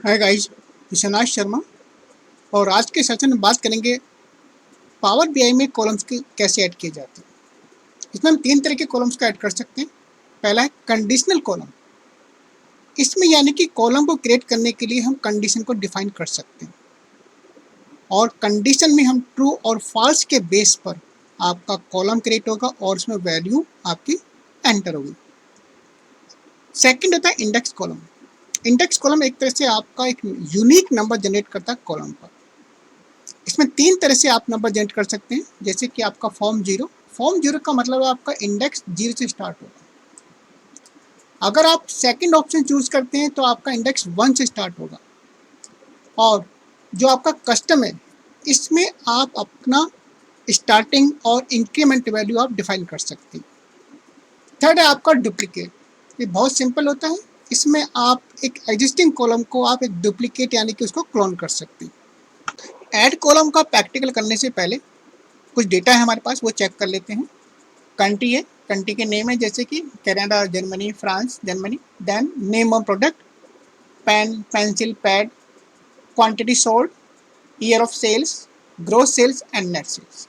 Hi guys, Vishwanath Sharma. और आज के सेशन में बात करेंगे पावर बीआई में कॉलम्स के कैसे ऐड किए जाते हैं। इसमें हम तीन तरह के कॉलम्स का ऐड कर सकते हैं। पहला है कंडीशनल कॉलम। इसमें यानी कि कॉलम को क्रिएट करने के लिए हम कंडीशन को डिफाइन कर सकते हैं और कंडीशन में हम ट्रू और फॉल्स के बेस पर आपका कॉलम क्रिएट होगा और उसमें वैल्यू आपकी एंटर होगी। सेकंड होता है इंडेक्स कॉलम। इंडेक्स कॉलम एक तरह से आपका एक यूनिक नंबर जनरेट करता है कॉलम पर। इसमें तीन तरह से आप नंबर जनरेट कर सकते हैं, जैसे कि आपका फॉर्म जीरो का मतलब है आपका इंडेक्स जीरो से स्टार्ट होगा। अगर आप सेकंड ऑप्शन चूज करते हैं तो आपका इंडेक्स वन से स्टार्ट होगा। और जो आपका कस्टम है, इसमें आप अपना स्टार्टिंग और इंक्रीमेंट वैल्यू आप डिफाइन कर सकते हैं। थर्ड है आपका डुप्लीकेट। ये बहुत सिंपल होता है। इसमें आप एक एग्जिस्टिंग कॉलम को आप एक डुप्लीकेट यानी कि उसको क्लोन कर सकते हैं। ऐड कॉलम का प्रैक्टिकल करने से पहले कुछ डेटा है हमारे पास, वो चेक कर लेते हैं। कंट्री है, कंट्री के नेम है, जैसे कि Canada, Germany, France, Germany. Then name of product, pen, pencil, pad, quantity sold, year of sales, gross sales and net sales.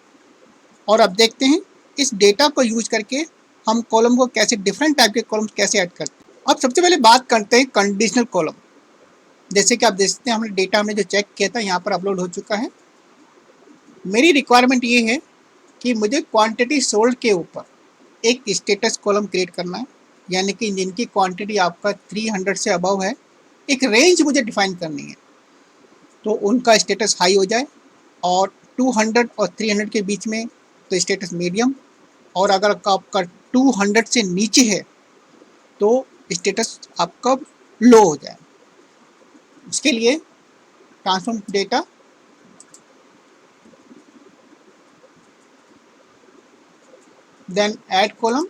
और अब देखते हैं इस डेटा को यूज करके हम कॉलम को कैसे, डिफरेंट टाइप के कॉलम कैसे ऐड करते हैं। अब सबसे पहले बात करते हैं कंडीशनल कॉलम। जैसे कि आप देख सकते हैं, हमने डेटा हमने जो चेक किया था यहाँ पर अपलोड हो चुका है। मेरी रिक्वायरमेंट ये है कि मुझे क्वांटिटी सोल्ड के ऊपर एक स्टेटस कॉलम क्रिएट करना है, यानी कि जिनकी क्वांटिटी आपका 300 से अबव है। एक रेंज मुझे डिफाइन करनी है तो उनका स्टेटस हाई हो जाए, और 200 और 300 के बीच में तो स्टेटस मीडियम, और अगर आपका 200 से नीचे है तो स्टेटस आपका लो हो जाए। इसके लिए transform data, then add column.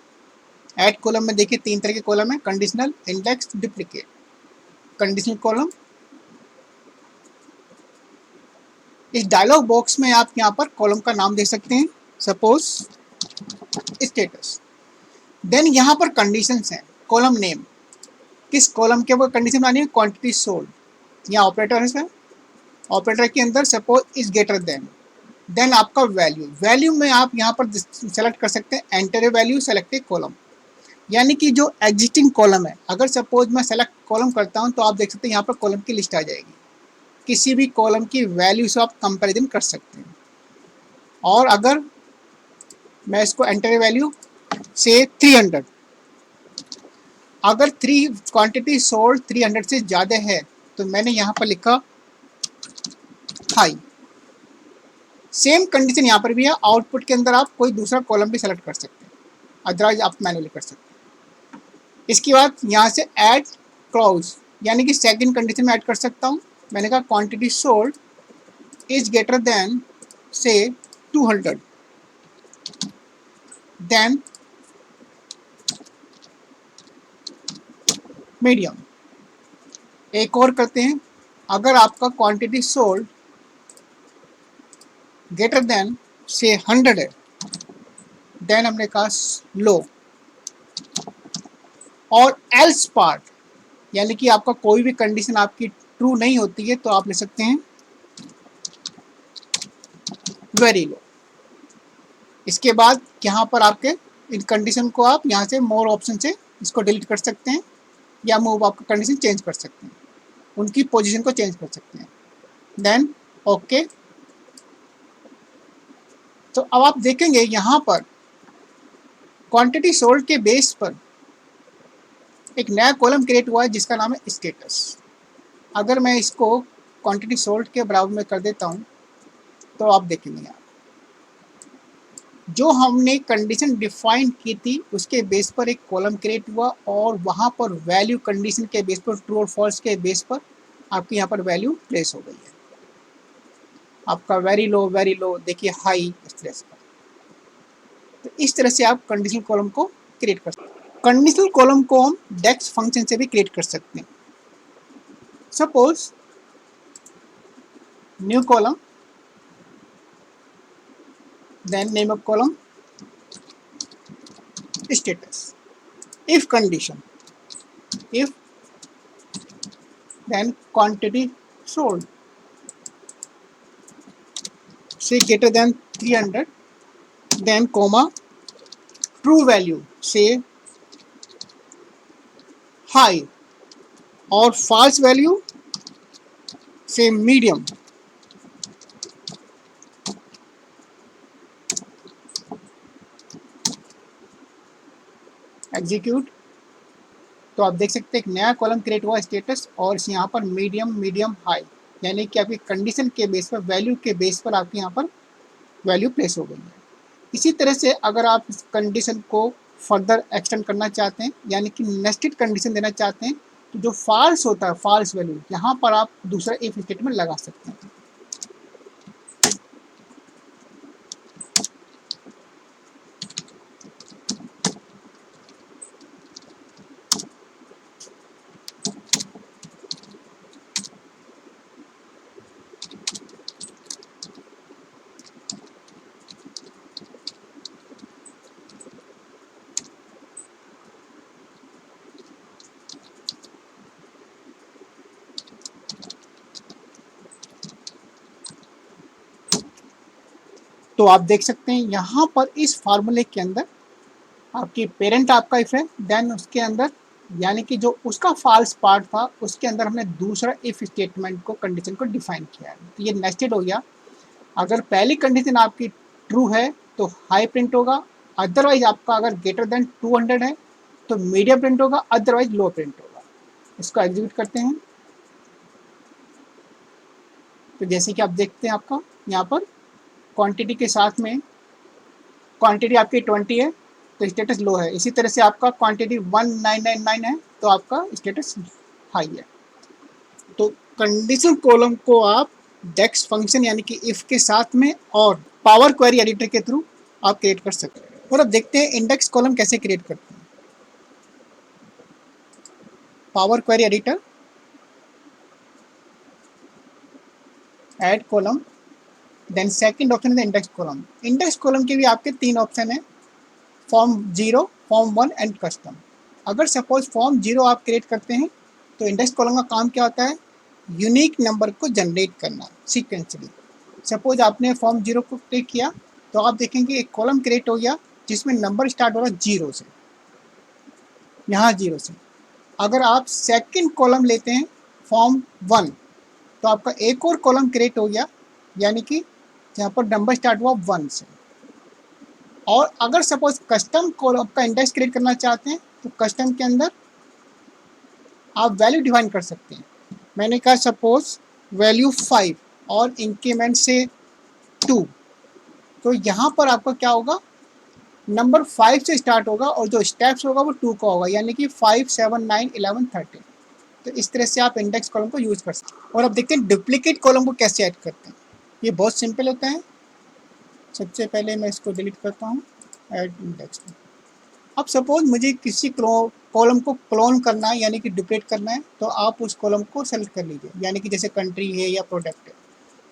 Add column में देखिए तीन तरह के कॉलम है, conditional, index, duplicate. Conditional column, इस डायलॉग बॉक्स में आप यहाँ पर कॉलम का नाम दे सकते हैं, सपोज स्टेटस। देन यहाँ पर कंडीशंस हैं, कॉलम नेम, किस कॉलम के ऊपर कंडीशन बनानी है, क्वांटिटी सोल्ड। यहाँ ऑपरेटर है सर, ऑपरेटर के अंदर सपोज इज ग्रेटर देन आपका वैल्यू। वैल्यू में आप यहाँ पर सेलेक्ट कर सकते हैं enter a value, select A column, यानी कि जो एग्जिस्टिंग कॉलम है। अगर सपोज मैं सेलेक्ट कॉलम करता हूँ तो आप देख सकते हैं यहाँ पर कॉलम की लिस्ट आ जाएगी। किसी भी कॉलम की वैल्यू से आप कंपेरिजन कर सकते हैं। और अगर मैं इसको एंटर वैल्यू से 300, अगर क्वांटिटी सोल्ड 300 से ज़्यादा है तो मैंने यहाँ पर लिखा हाई। सेम कंडीशन यहाँ पर भी है, आउटपुट के अंदर आप कोई दूसरा कॉलम भी सेलेक्ट कर सकते हैं, अदरवाइज आप मैनुअली कर सकते हैं। इसके बाद यहाँ से ऐड क्लॉज, यानी कि सेकंड कंडीशन में ऐड कर सकता हूँ। मैंने कहा quantity sold is greater than से 200, देन मीडियम। एक और करते हैं, अगर आपका क्वांटिटी सोल्ड ग्रेटर देन से 100 है, देन हमने कहा लो। और एल्स पार्ट, यानी कि आपका कोई भी कंडीशन आपकी ट्रू नहीं होती है तो आप ले सकते हैं वेरी लो। इसके बाद यहाँ पर आपके इन कंडीशन को आप यहाँ से मोर ऑप्शन से इसको डिलीट कर सकते हैं, या मूव आपका कंडीशन चेंज कर सकते हैं, उनकी पोजीशन को चेंज कर सकते हैं। Then okay. तो अब आप देखेंगे यहाँ पर क्वांटिटी सोल्ड के बेस पर एक नया कॉलम क्रिएट हुआ है जिसका नाम है स्टेटस। अगर मैं इसको क्वांटिटी सोल्ड के बराबर में कर देता हूँ तो आप देखेंगे यहाँ जो हमने कंडीशन डिफाइन की थी उसके बेस पर एक कॉलम क्रिएट हुआ, और वहाँ पर वैल्यू कंडीशन के बेस पर, ट्रू और फॉल्स के बेस पर आपकी यहाँ पर वैल्यू प्लेस हो गई है। आपका वेरी लो देखिए हाई, इस तरह से। तो इस तरह से आप कंडीशनल कॉलम को क्रिएट कर सकते हैं। कंडीशनल कॉलम को हम डेक्स फंक्शन से भी क्रिएट कर सकते हैं। Suppose new column, then name of column, status. If condition, if then quantity sold, say greater than 300, then comma true value, say high, or false value, say medium. Execute. तो आप देख सकते हैं एक नया कॉलम क्रिएट हुआ status, और इस यहाँ पर मीडियम मीडियम हाई, यानी कि आपकी कंडीशन के बेस पर, वैल्यू के बेस पर आपके यहाँ पर वैल्यू प्लेस हो गई है। इसी तरह से अगर आप इस कंडीशन को फर्दर एक्सटेंड करना चाहते हैं, यानी कि नेस्टेड कंडीशन देना चाहते हैं, तो जो फॉल्स होता है, फॉल्स वैल्यू, यहाँ पर आप दूसरा इफ स्टेटमेंट लगा सकते हैं। तो आप देख सकते हैं यहाँ पर इस फार्मूले के अंदर आपकी पेरेंट आपका इफ है, देन उसके अंदर यानी कि जो उसका फॉल्स पार्ट था उसके अंदर हमने दूसरा इफ स्टेटमेंट को, कंडीशन को डिफाइन किया है। तो ये नेस्टेड हो गया। अगर पहली कंडीशन आपकी ट्रू है तो हाई प्रिंट होगा, अदरवाइज आपका अगर ग्रेटर देन 200 है तो मीडियम प्रिंट होगा, अदरवाइज लो प्रिंट होगा। इसको एग्जीक्यूट करते हैं। तो जैसे कि आप देखते हैं आपका यहाँ पर क्वांटिटी के साथ में क्वांटिटी आपकी 20 है तो स्टेटस लो है। इसी तरह से आपका क्वांटिटी 1999 है तो आपका स्टेटस हाई है। तो कंडीशन कॉलम को आप डेक्स फंक्शन यानी कि इफ के साथ में और पावर क्वेरी एडिटर के थ्रू आप क्रिएट कर सकते हैं। और अब देखते हैं इंडेक्स कॉलम कैसे क्रिएट करते हैं। Power query editor, add column, then second option है इंडेक्स कॉलम। इंडेक्स कॉलम के भी आपके 3 ऑप्शन है, फॉर्म 0, फॉर्म 1 एंड कस्टम। अगर सपोज फॉर्म 0 आप क्रिएट करते हैं तो इंडेक्स कॉलम का काम क्या होता है, यूनिक नंबर को जनरेट करना सीक्वेंसली। सपोज आपने फॉर्म 0 को क्लिक किया तो आप देखेंगे एक कॉलम क्रिएट हो गया जिसमें नंबर स्टार्ट हो रहा 0 से, यहाँ 0 से। अगर आप सेकंड कॉलम लेते हैं फॉर्म 1 तो आपका एक और कॉलम क्रिएट हो गया, यानी कि यहाँ पर नंबर स्टार्ट हुआ 1 से। और अगर सपोज कस्टम कॉलम का इंडेक्स क्रिएट करना चाहते हैं तो कस्टम के अंदर आप वैल्यू डिफाइन कर सकते हैं। मैंने कहा सपोज वैल्यू 5 और इंक्रीमेंट से 2, तो यहाँ पर आपका क्या होगा, नंबर 5 से स्टार्ट होगा और जो स्टेप्स होगा वो 2 का होगा, यानी कि 5, 7, 9, 11, 13। तो इस तरह से आप इंडेक्स कॉलम को यूज़ कर सकते हैं। और अब देखते हैं डुप्लीकेट कॉलम को कैसे ऐड करते हैं। ये बहुत सिंपल होता है। सबसे पहले मैं इसको डिलीट करता हूँ, ऐड इंडेक्स। अब सपोज मुझे किसी कॉलम को क्लोन करना है, यानी कि डुप्लीकेट करना है, तो आप उस कॉलम को सेलेक्ट कर लीजिए, यानी कि जैसे कंट्री है या प्रोडक्ट है।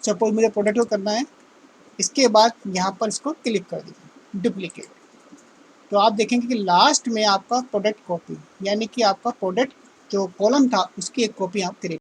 सपोज मुझे प्रोडक्ट को करना है, इसके बाद यहाँ पर इसको क्लिक कर दीजिए डुप्लीकेट। तो आप देखेंगे कि लास्ट में आपका प्रोडक्ट कॉपी, यानी कि आपका प्रोडक्ट जो कॉलम था उसकी एक कॉपी आप क्रिएट